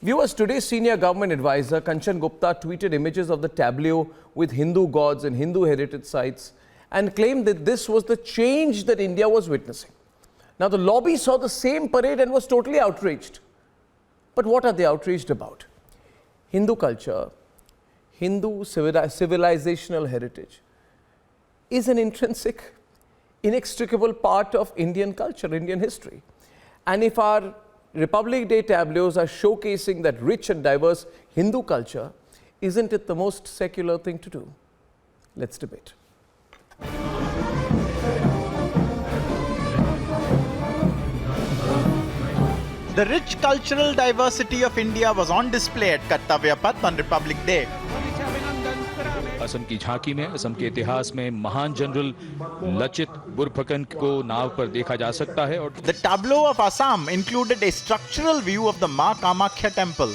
Viewers, today's senior government advisor Kanchan Gupta tweeted images of the tableau with Hindu gods and Hindu heritage sites and claimed that this was the change that India was witnessing. Now, the lobby saw the same parade and was totally outraged. But what are they outraged about? Hindu culture, Hindu civilizational heritage is an intrinsic, inextricable part of Indian culture, Indian history. And if our Republic Day tableaus are showcasing that rich and diverse Hindu culture, isn't it the most secular thing to do? Let's debate. The rich cultural diversity of India was on display at Kartavya Path on Republic Day. Assam की झांकी में असम के इतिहास में महान general Lachit बुरफकन को नाव पर देखा जा सकता है और The tableau of Assam included a structural view of the Ma Kamakhya temple.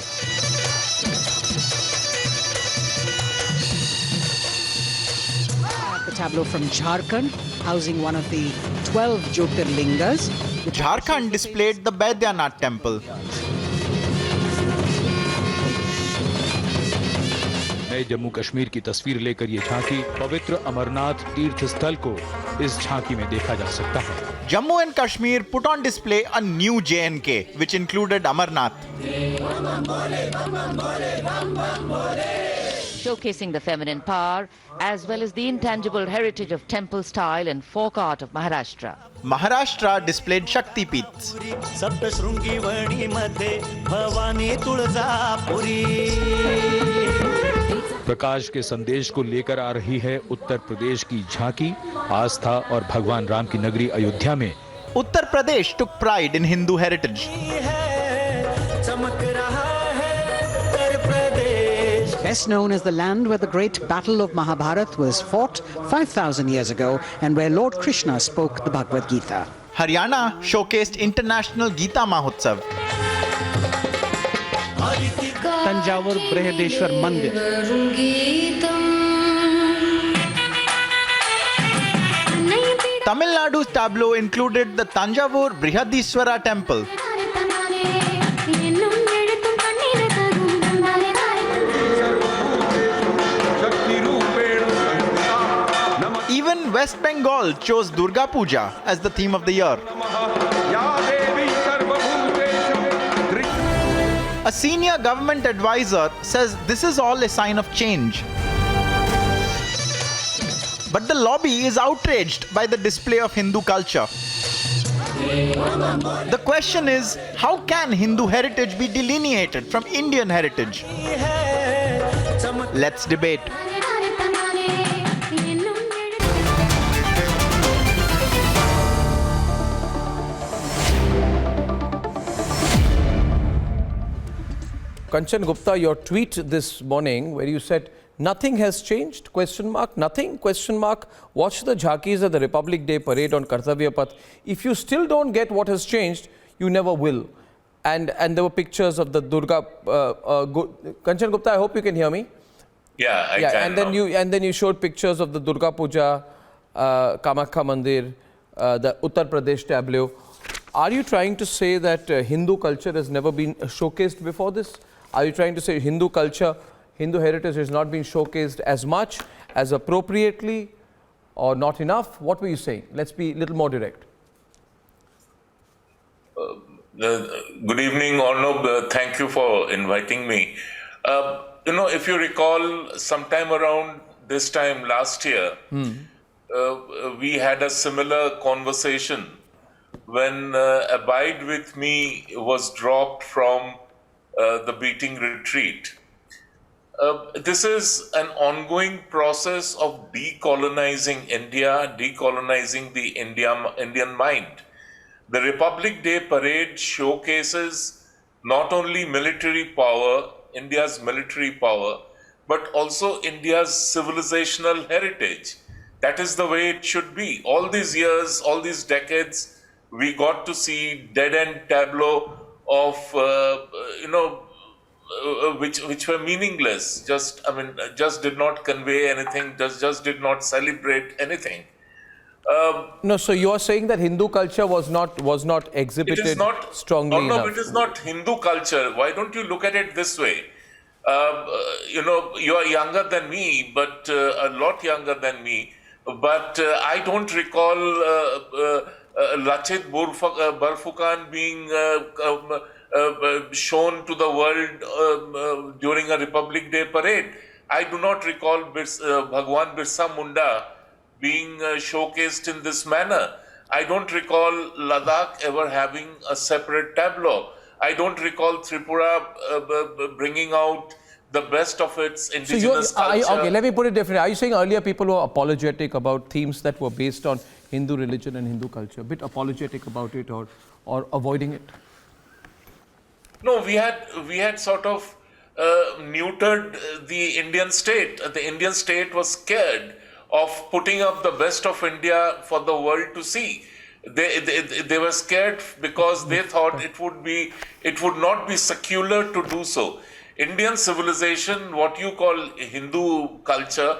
The tableau from Jharkhand, housing one of the 12 Jyotirlingas. Jharkhand displayed the Baidyanath temple. नए जम्मू कश्मीर की तस्वीर लेकर ये झांकी पवित्र अमरनाथ तीर्थ स्थल को इस झांकी में देखा जा सकता है. Jammu and Kashmir put on display a new JNK, which included Amarnath. Showcasing the feminine power as well as the intangible heritage of temple style and folk art of Maharashtra. Maharashtra displayed Shakti Peeths. प्रकाश के संदेश को लेकर आ रही है उत्तर प्रदेश की झांकी. आस्था और भगवान राम की नगरी अयोध्या में Uttar Pradesh took pride in Hindu heritage. Best known as the land where the great battle of Mahabharat was fought 5,000 years ago and where Lord Krishna spoke the Bhagavad Gita. Haryana showcased International Gita Mahotsav. Thanjavur Brihadeshwara मंदिर. Tamil Nadu's tableau included the Tanjavur Brihadiswara temple. Even West Bengal chose Durga Puja as the theme of the year. A senior government advisor says this is all a sign of change. But the lobby is outraged by the display of Hindu culture. The question is, how can Hindu heritage be delineated from Indian heritage? Let's debate. Kanchan Gupta, your tweet this morning where you said, nothing has changed, question mark, nothing, question mark. Watch the jhakis at the Republic Day parade on Kartavya Path. If you still don't get what has changed, you never will. And there were pictures of the Durga. Kanchan Gupta, I hope you can hear me. Yeah, I can. And then you showed pictures of the Durga Puja, Kamakhya Mandir, the Uttar Pradesh tableau. Are you trying to say that Hindu culture has never been showcased before this? Are you trying to say Hindu culture, Hindu heritage has not been showcased as much, as appropriately, or not enough? What were you saying? Let's be a little more direct. Good evening, Arnab. Thank you for inviting me. If you recall, sometime around this time last year, we had a similar conversation when Abide With Me was dropped from the beating retreat. This is an ongoing process of decolonizing India, decolonizing the Indian mind. The Republic Day parade showcases not only military power, India's military power, but also India's civilizational heritage. That is the way it should be. All these years, all these decades, we got to see dead-end tableau of, which were meaningless. Just did not convey anything. Just did not celebrate anything. No, so you are saying that Hindu culture was not It exhibited is not strongly Arnab, enough. it is not Hindu culture. Why don't you look at it this way? You are younger than me, but a lot younger than me. But I don't recall Lachit Barfukan being shown to the world during a Republic Day parade. I do not recall Bhagwan Birsa Munda being showcased in this manner. I don't recall Ladakh ever having a separate tableau. I don't recall Tripura bringing out the best of its indigenous culture. Okay, let me put it differently. Are you saying earlier people were apologetic about themes that were based on Hindu religion and Hindu culture? A bit apologetic about it or avoiding it? No, we had sort of neutered the Indian state. The Indian state was scared of putting up the best of India for the world to see. They were scared because they thought it would not be secular to do so. Indian civilization, what you call Hindu culture,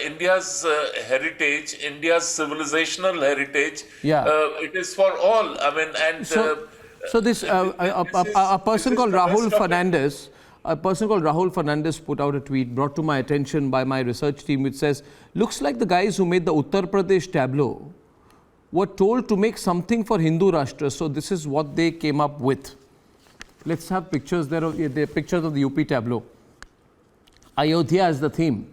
India's heritage, India's civilizational heritage, it is for all. I mean, and so this a person called Rahul Fernandez. A person called Rahul Fernandez put out a tweet brought to my attention by my research team which says, looks like the guys who made the Uttar Pradesh tableau were told to make something for Hindu Rashtra. So this is what they came up with. Let's have pictures there. The pictures of the UP tableau. Ayodhya is the theme.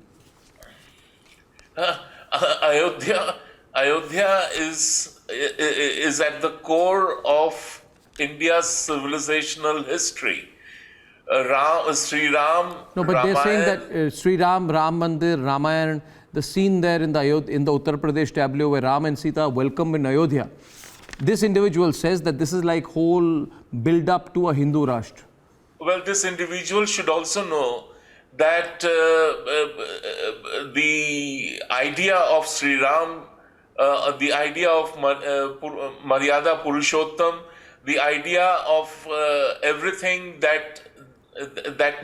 Ayodhya is at the core of India's civilizational history. Sri Ram. No, but they're saying that Sri Ram, Ram Mandir, Ramayana, the scene there in the Uttar Pradesh tableau where Ram and Sita welcome in Ayodhya. This individual says that this is like whole build up to a Hindu Rashtra. Well, this individual should also know that the idea of Sri Ram, the idea of Maryada Purushottam, the idea of everything that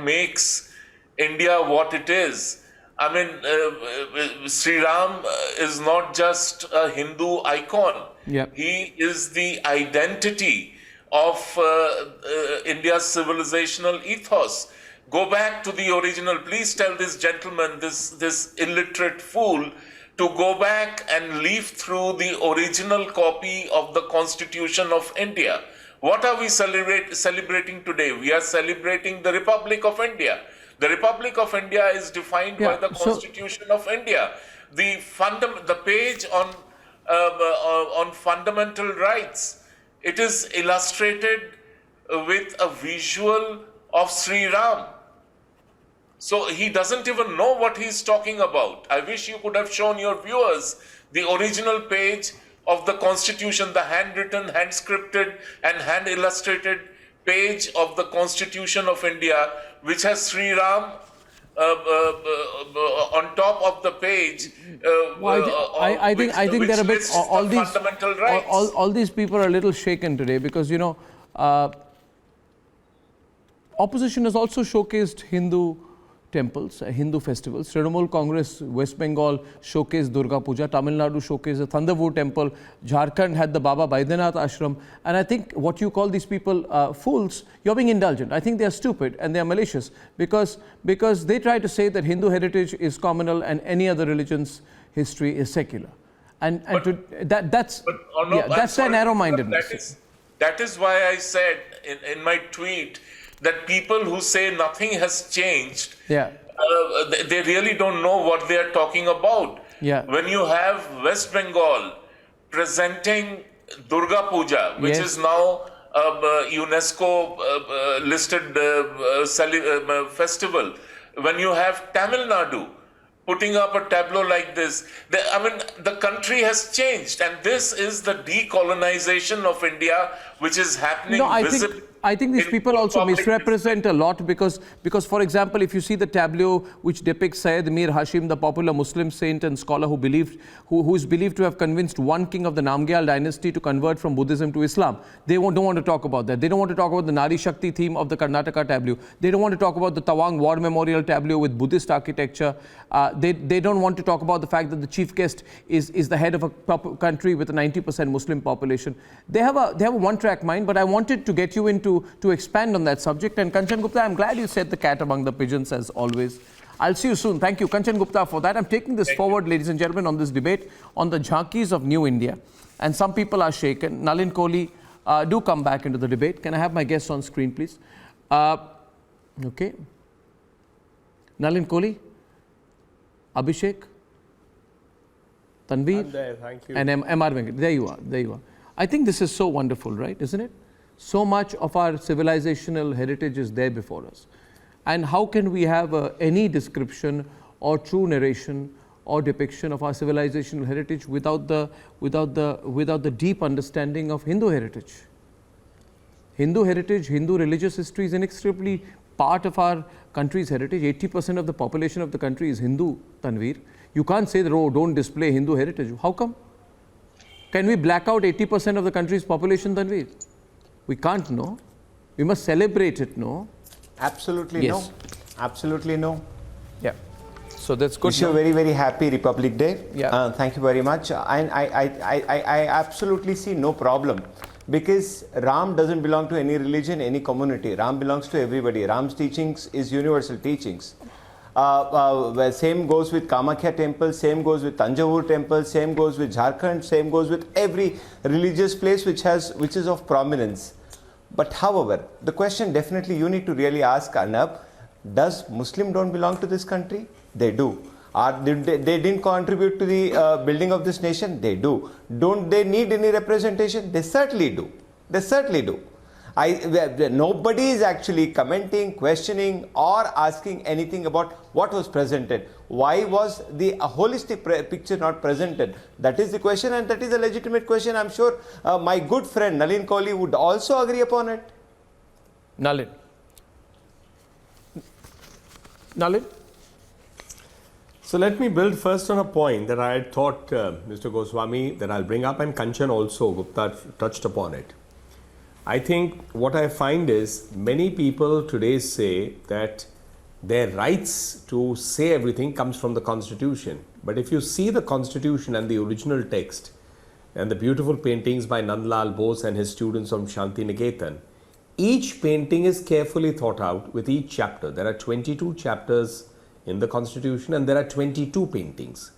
makes India what it is. I mean, Sri Ram is not just a Hindu icon. Yep. He is the identity of India's civilizational ethos. Go back to the original. Please tell this gentleman, this illiterate fool, to go back and leaf through the original copy of the Constitution of India. What are we celebrating today? We are celebrating the Republic of India. The Republic of India is defined by the Constitution of India. The page on fundamental rights, it is illustrated with a visual of Sri Ram. So he doesn't even know what he's talking about. I wish you could have shown your viewers the original page of the Constitution, the handwritten, hand-scripted and hand-illustrated page of the Constitution of India, which has Sri Ram on top of the page. I think they're a bit, all these people are a little shaken today because, you know, opposition has also showcased Hindu temples, Hindu festivals. Trinamool Congress, West Bengal showcased Durga Puja. Tamil Nadu showcased the Thandavu temple. Jharkhand had the Baba Baidyanath ashram. And I think what you call these people fools, you're being indulgent. I think they are stupid and they are malicious because they try to say that Hindu heritage is communal and any other religion's history is secular. That's a narrow-mindedness. That is why I said in my tweet that people who say nothing has changed, they really don't know what they are talking about. When you have West Bengal presenting Durga Puja, which is now a UNESCO listed festival, when you have Tamil Nadu putting up a tableau like this, the country has changed, and this is the decolonization of India, which is happening visibly I think these people also misrepresent a lot because, for example, if you see the tableau which depicts Sayyid Mir Hashim, the popular Muslim saint and scholar who is believed to have convinced one king of the Namgyal dynasty to convert from Buddhism to Islam, they don't want to talk about that. They don't want to talk about the Nari Shakti theme of the Karnataka tableau. They don't want to talk about the Tawang War Memorial tableau with Buddhist architecture. They don't want to talk about the fact that the chief guest is the head of a country with a 90% Muslim population. They have a one-track mind, but I wanted to get you into to expand on that subject. And Kanchan Gupta, I'm glad you said the cat among the pigeons as always. I'll see you soon. Thank you, Kanchan Gupta, for that. I'm taking this forward, ladies and gentlemen, on this debate on the jhankies of New India. And some people are shaken. Nalin Kohli, do come back into the debate. Can I have my guests on screen, please? Okay. Nalin Kohli, Abhishek, Tanveer, I'm there, thank you. and M.R. Venkat. There you are. There you are. I think this is so wonderful, right? Isn't it? So much of our civilizational heritage is there before us. And how can we have any description or true narration or depiction of our civilizational heritage without the deep understanding of Hindu heritage? Hindu heritage, Hindu religious history is inextricably part of our country's heritage. 80% of the population of the country is Hindu, Tanveer. You can't say that, oh, don't display Hindu heritage. How come? Can we black out 80% of the country's population, Tanveer? We can't, no. We must celebrate it, no. Absolutely Yes. no. Absolutely no. Yeah. So that's good. Wish you a very, very happy Republic Day. Yeah. Thank you very much. And I absolutely see no problem because Ram doesn't belong to any religion, any community. Ram belongs to everybody. Ram's teachings is universal teachings. Same goes with Kamakhya temple, same goes with Tanjavur temple, same goes with Jharkhand, same goes with every religious place which is of prominence. But however, the question definitely you need to really ask, Arnab, does Muslim don't belong to this country? They do. They didn't contribute to the building of this nation? They do. Don't they need any representation? They certainly do. They certainly do. Nobody is actually commenting, questioning or asking anything about what was presented. Why was the holistic picture not presented? That is the question, and that is a legitimate question. I'm sure my good friend Nalin Kohli would also agree upon it. Nalin. Nalin? So let me build first on a point that I had thought Mr. Goswami that I'll bring up, and Kanchan also, Gupta touched upon it. I think what I find is many people today say that their rights to say everything comes from the Constitution. But if you see the Constitution and the original text and the beautiful paintings by Nandlal Bose and his students from Shanti Niketan, each painting is carefully thought out with each chapter. There are 22 chapters in the Constitution and there are 22 paintings.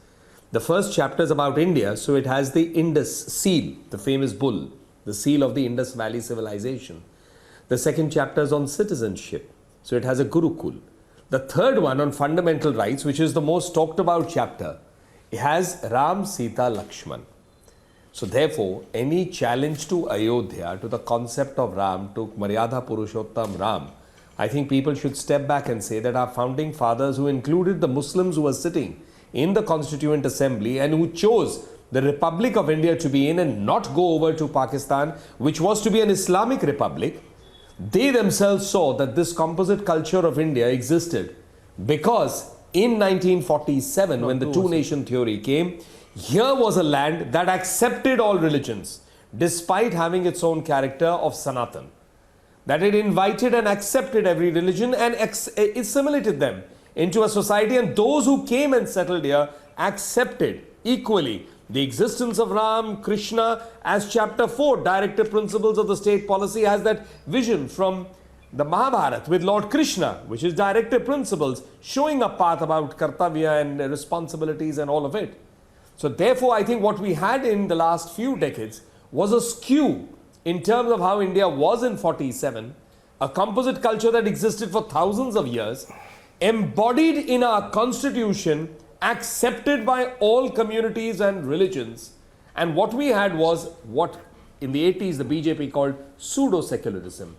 The first chapter is about India, so it has the Indus seal, the famous bull, the seal of the Indus Valley civilization. The second chapter is on citizenship, so it has a Gurukul. The third one on fundamental rights, which is the most talked about chapter, it has Ram, Sita, Lakshman. So therefore, any challenge to Ayodhya, to the concept of Ram, to Maryada Purushottam Ram, I think people should step back and say that our founding fathers, who included the Muslims who were sitting in the Constituent Assembly and who chose the Republic of India to be in and not go over to Pakistan, which was to be an Islamic republic, they themselves saw that this composite culture of India existed because in 1947, when the two-nation theory came, here was a land that accepted all religions, despite having its own character of Sanatan. That it invited and accepted every religion and assimilated them into a society, and those who came and settled here accepted equally the existence of Ram, Krishna. As chapter 4, Directive Principles of the State Policy, has that vision from the Mahabharata with Lord Krishna, which is Directive Principles, showing a path about Kartavya and responsibilities and all of it. So therefore, I think what we had in the last few decades was a skew in terms of how India was in 47, a composite culture that existed for thousands of years, embodied in our constitution, accepted by all communities and religions. And what we had was what in the 80s the BJP called pseudo-secularism,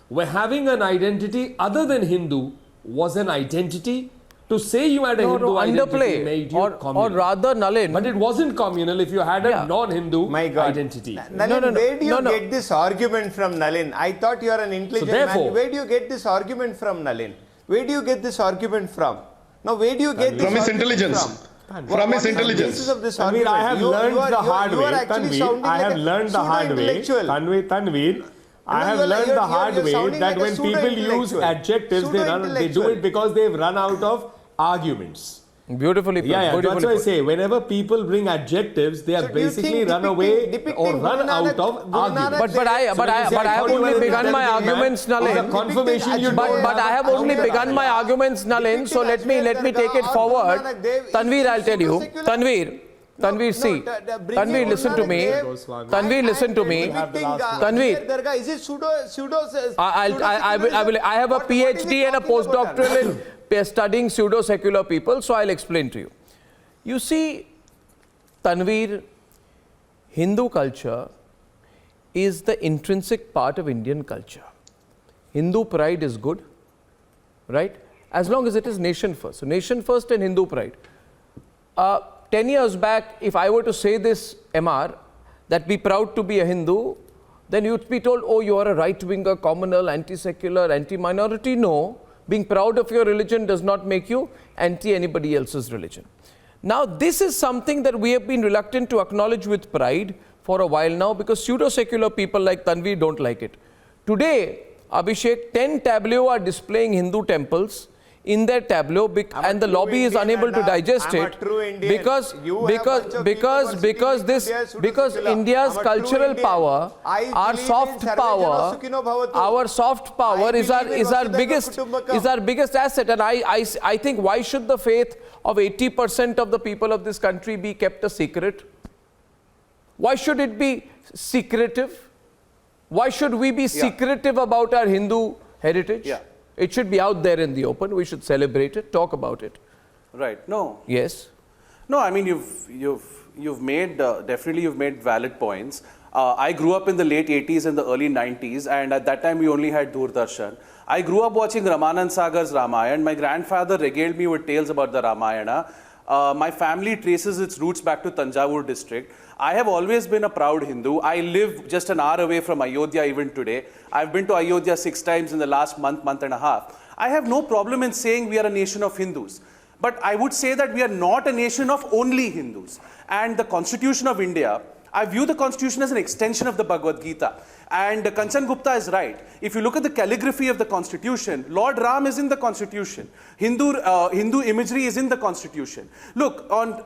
where having an identity other than Hindu was an identity To say you had a Hindu identity made you communal. Or rather, Nalin. But it wasn't communal if you had a non-Hindu identity. Nalin, where do you get this argument from, Nalin? I thought you are an intelligent man. Where do you get this argument from, Nalin? Where do you get this argument from? No, where do you get this from his intelligence? From his intelligence. Tanveer, I have learned the hard way. Tanveer, I have learned the hard way. Tanveer, I have learned the hard way that when people use adjectives, they do it because they've run out of arguments. Beautifully put. Yeah, that's why I say whenever people bring adjectives, they are basically run away or run out of arguments. But I have only begun my arguments, Nalin. But I have only begun my arguments, Nalin. So let me take it forward. Tanveer, I'll tell you. Tanveer, see. Tanveer, listen to me. Tanveer, listen to me. Tanveer. Is it pseudo? I have a PhD and a postdoctoral in studying pseudo-secular people, so I'll explain to you. You see, Tanveer, Hindu culture is the intrinsic part of Indian culture. Hindu pride is good, right? As long as it is nation first. So nation first and Hindu pride. 10 years back, if I were to say this, MR, that be proud to be a Hindu, then you'd be told, oh, you are a right-winger, communal, anti-secular, anti-minority. No. Being proud of your religion does not make you anti-anybody else's religion. Now, this is something that we have been reluctant to acknowledge with pride for a while now because pseudo-secular people like Tanveer don't like it. Today, Abhishek, 10 tableau are displaying Hindu temples in their tableau and the lobby is unable to digest it because India's cultural power, our soft power is our biggest asset. And I think why should the faith of 80% of the people of this country be kept a secret? Why should it be secretive? Why should we be secretive about our Hindu heritage? It should be out there in the open. We should celebrate it, talk about it. Right. No. Yes. No, I mean, you've made, definitely you've made valid points. I grew up in the late 80s and the early 90s, and at that time we only had Doordarshan. I grew up watching Ramanand Sagar's Ramayana. My grandfather regaled me with tales about the Ramayana. My family traces its roots back to Tanjavur district. I have always been a proud Hindu. I live just an hour away from Ayodhya even today. I've been to Ayodhya 6 times in the last month and a half. I have no problem in saying we are a nation of Hindus. But I would say that we are not a nation of only Hindus. And the Constitution of India, I view the Constitution as an extension of the Bhagavad Gita. And Kanchan Gupta is right. If you look at the calligraphy of the Constitution, Lord Ram is in the Constitution. Hindu imagery is in the Constitution. Look, on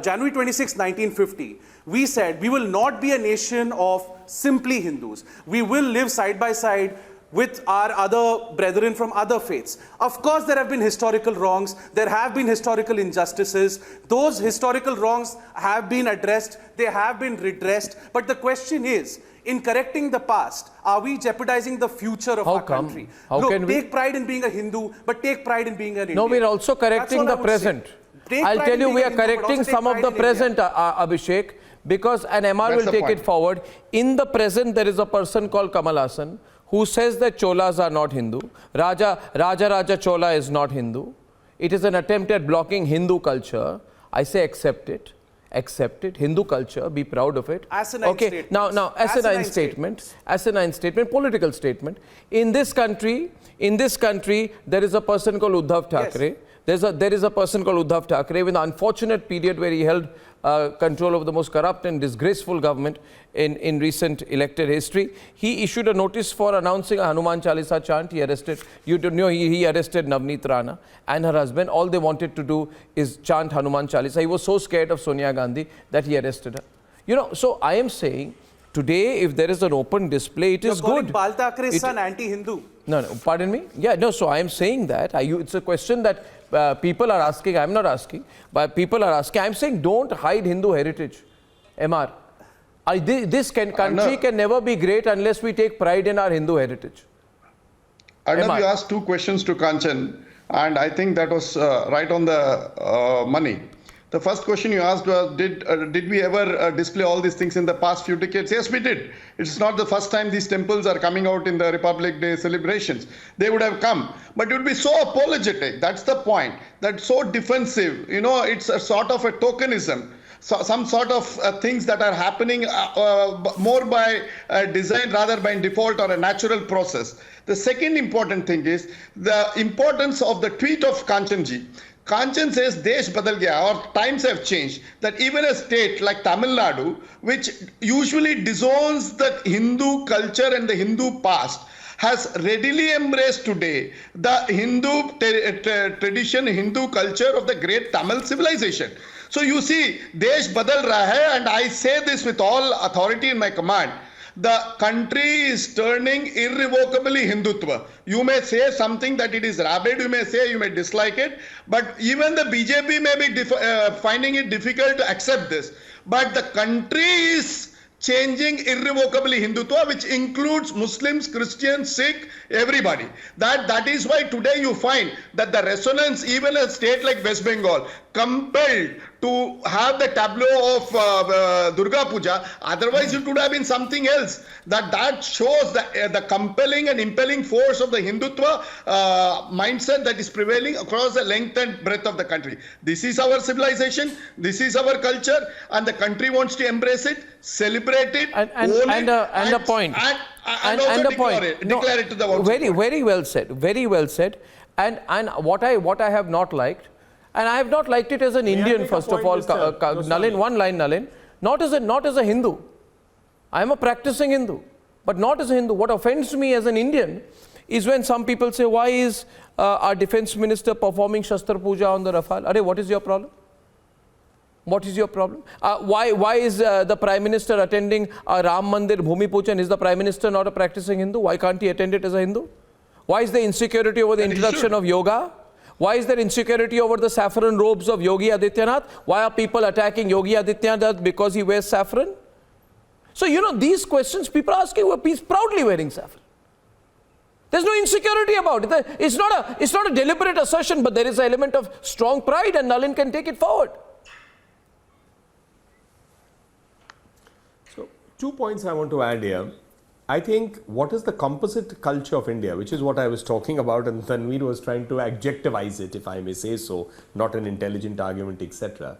January 26, 1950, we said we will not be a nation of simply Hindus. We will live side by side with our other brethren from other faiths. Of course, there have been historical wrongs. There have been historical injustices. Those historical wrongs have been addressed. They have been redressed. But the question is, in correcting the past, are we jeopardizing the future of our country? Look, take pride in being a Hindu, but take pride in being an Indian. No, we're also correcting the present. I'll tell you, we are correcting some of the present, Abhishek, because an MR will take it forward. In the present, there is a person called Kamal Hassan who says that Cholas are not Hindu. Raja Chola is not Hindu. It is an attempt at blocking Hindu culture. I say accept it. Accept it. Hindu culture, be proud of it. Asinine statement. Now, asinine statement, political statement. In this country, there is a person called Uddhav Thackeray. Yes. There is a person called Uddhav Thackeray with an unfortunate period where he held control of the most corrupt and disgraceful government in recent elected history. He issued a notice for announcing a Hanuman Chalisa chant. He arrested, he arrested Navneet Rana and her husband. All they wanted to do is chant Hanuman Chalisa. He was so scared of Sonia Gandhi that he arrested her. So I am saying, today, if there is an open display, it is good. Bal Thackre's son anti-Hindu. No, pardon me? Yeah, no, so I am saying that. It's a question that people are asking. I am not asking, but people are asking. I am saying don't hide Hindu heritage. MR. This country can never be great unless we take pride in our Hindu heritage. Arnab, you asked 2 questions to Kanchan, and I think that was right on the money. The first question you asked was, did we ever display all these things in the past few decades? Yes, we did. It's not the first time these temples are coming out in the Republic Day celebrations. They would have come. But it would be so apologetic. That's the point. That's so defensive. You know, it's a sort of a tokenism. So, some sort of things that are happening more by design rather by default or a natural process. The second important thing is the importance of the tweet of Kanchanji. Kanchan says Desh badal gaya, or times have changed, that even a state like Tamil Nadu, which usually disowns the Hindu culture and the Hindu past, has readily embraced today the Hindu tradition, Hindu culture of the great Tamil civilization. So you see, Desh badal raha hai, and I say this with all authority in my command. The country is turning irrevocably Hindutva. You may say something that it is rabid, you may say, you may dislike it, but even the BJP may be finding it difficult to accept this. But the country is changing irrevocably Hindutva, which includes Muslims, Christians, Sikh, everybody. That is why today you find that the resonance, even a state like West Bengal, compelled to have the tableau of Durga Puja, otherwise it would have been something else. That shows the compelling and impelling force of the Hindutva mindset that is prevailing across the length and breadth of the country. This is our civilization, this is our culture, and the country wants to embrace it, celebrate it, own it, and a point. And also declare it to the world. Very well said. Very well said. And what I have not liked, and I have not liked it as an Indian, first of all, Nalin, one line, Nalin, not as a Hindu. I am a practicing Hindu, but not as a Hindu. What offends me as an Indian is when some people say, why is our defense minister performing Shastra Puja on the Rafale? Arey, what is your problem? What is your problem? Why is the Prime Minister attending a Ram Mandir Bhumi Pujan? Is the Prime Minister not a practicing Hindu? Why can't he attend it as a Hindu? Why is there insecurity over the introduction of yoga? Why is there insecurity over the saffron robes of Yogi Adityanath? Why are people attacking Yogi Adityanath because he wears saffron? So, you know, these questions people are asking, he's proudly wearing saffron. There's no insecurity about it. It's not a deliberate assertion, but there is an element of strong pride, and Nalin can take it forward. So, 2 points I want to add here. I think what is the composite culture of India, which is what I was talking about, and Tanveer was trying to adjectivize it, if I may say so, not an intelligent argument, etc.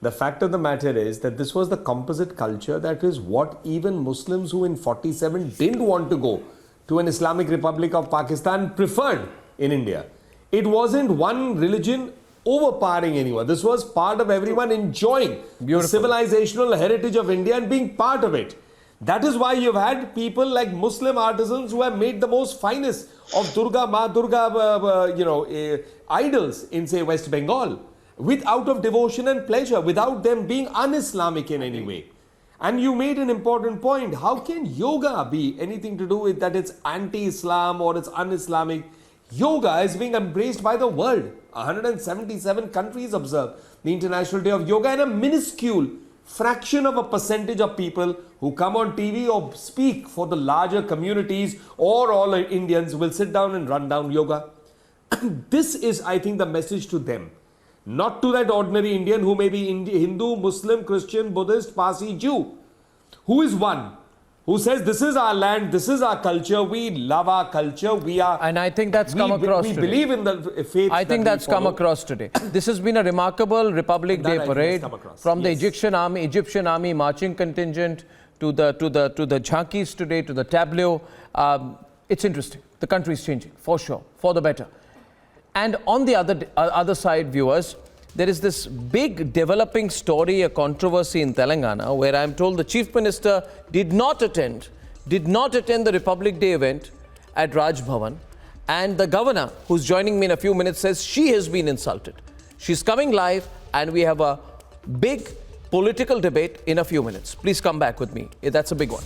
The fact of the matter is that this was the composite culture, that is what even Muslims who in 47 didn't want to go to an Islamic Republic of Pakistan preferred in India. It wasn't one religion overpowering anyone. This was part of everyone enjoying the civilizational heritage of India and being part of it. That is why you've had people like Muslim artisans who have made the most finest of Ma Durga, idols in, say, West Bengal, out of devotion and pleasure, without them being un-Islamic in any way. And you made an important point. How can yoga be anything to do with that it's anti-Islam or it's un-Islamic? Yoga is being embraced by the world. 177 countries observe the International Day of Yoga, and a minuscule fraction of a percentage of people who come on TV or speak for the larger communities or all Indians will sit down and run down yoga. This is, I think, the message to them. Not to that ordinary Indian who may be Hindu, Muslim, Christian, Buddhist, Parsi, Jew. Who is one? Who says this is our land, this is our culture, we love our culture, we are... And I think that's come across today. We believe in the faith. I think that's come across today. This has been a remarkable Republic Day parade, from the Egyptian army marching contingent to the jhankis today, to the tableau. It's interesting. The country is changing, for sure, for the better. And on the other side, viewers, there is this big developing story, a controversy in Telangana, where I'm told the Chief Minister did not attend the Republic Day event at Raj Bhavan, and the Governor, who's joining me in a few minutes, says she has been insulted. She's coming live, and we have a big political debate in a few minutes. Please come back with me. That's a big one.